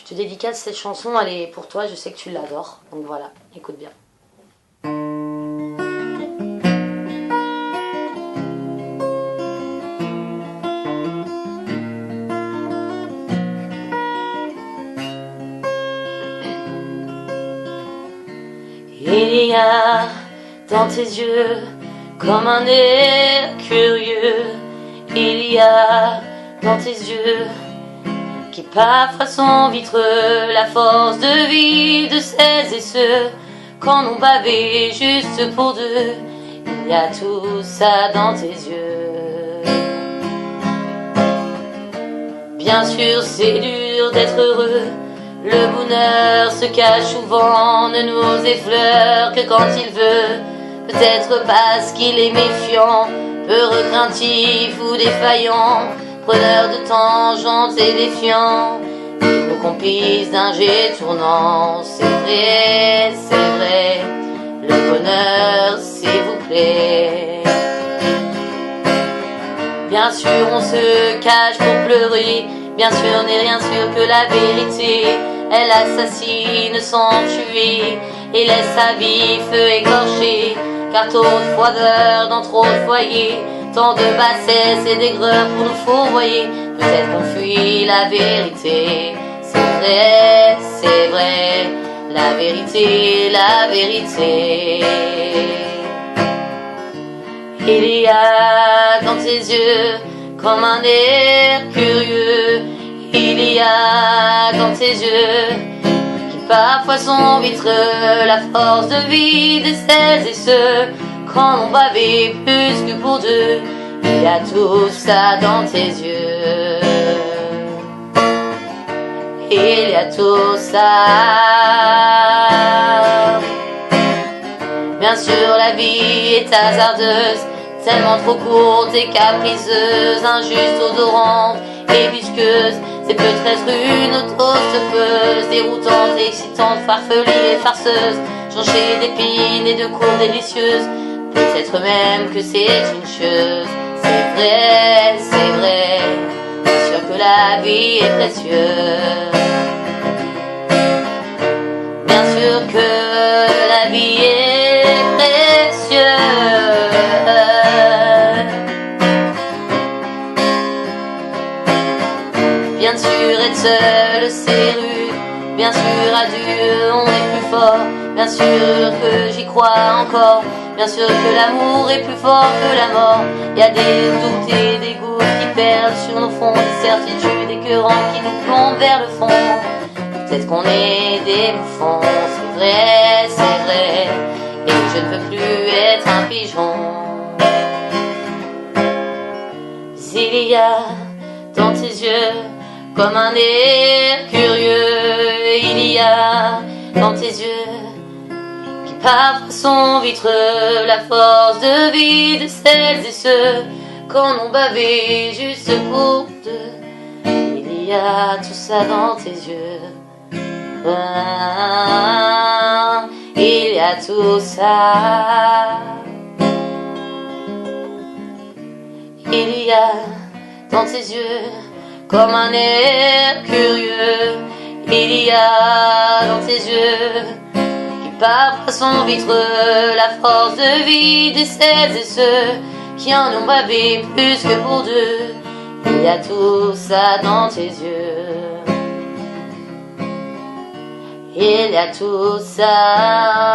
Je te dédicace cette chanson, elle est pour toi, je sais que tu l'adores. Donc voilà, écoute bien. Il y a dans tes yeux comme un air curieux. Il y a dans tes yeux qui parfois sont vitreux la force de vie de celles et ceux qu'en ont bavé juste pour deux. Il y a tout ça dans tes yeux. Bien sûr c'est dur d'être heureux, le bonheur se cache souvent, ne nous effleure que quand il veut. Peut-être parce qu'il est méfiant, peureux, craintif ou défaillant, preneur de tangentes et défiant, il nous compise d'un jet tournant. C'est vrai, le bonheur s'il vous plaît. Bien sûr on se cache pour pleurer, bien sûr n'est rien sûr que la vérité. Elle assassine sans tuer et laisse sa vie feu écorché. Car trop de froideur dans trop de foyers, tant de bassesse et d'aigreur pour nous fourvoyer. Peut-être qu'on fuit la vérité. C'est vrai, la vérité, la vérité. Il y a dans tes yeux comme un air curieux. Il y a dans tes yeux qui parfois sont vitreux la force de vie de celles et ceux qu'en ont bavé plus que pour deux. Il y a tout ça dans tes yeux. Il y a tout ça. Bien sûr la vie est hasardeuse, tellement trop courte et capriceuse, injuste, odorante et visqueuse. C'est peut-être une autostoppeuse, déroutante, excitante, farfelue et farceuse, jonchée d'épines et de cours délicieuses. Peut-être même que c'est une chose. C'est vrai, bien sûr que la vie est précieuse. Bien sûr que la vie est précieuse. Bien sûr être seul c'est rude, bien sûr à Dieu on est plus fort, bien sûr que j'y crois encore, bien sûr que l'amour est plus fort que la mort. Il y a des doutes et des gouttes qui perlent sur nos fronts, des certitudes écœurantes qui nous plombent vers le fond. Peut-être qu'on est des bouffons, c'est vrai, et je ne veux plus être un pigeon. Il y a dans tes yeux comme un air curieux. Il y a dans tes yeux qui parfois sont vitreux la force de vie de celles et ceux qu'en ont bavé juste pour deux. Il y a tout ça dans tes yeux. Il y a tout ça. Il y a dans tes yeux comme un air curieux. Il y a dans tes yeux qui parfois sont vitreux la force de vie de celles et ceux qui en ont bavé plus que pour deux. Il y a tout ça dans tes yeux. Il y a tout ça.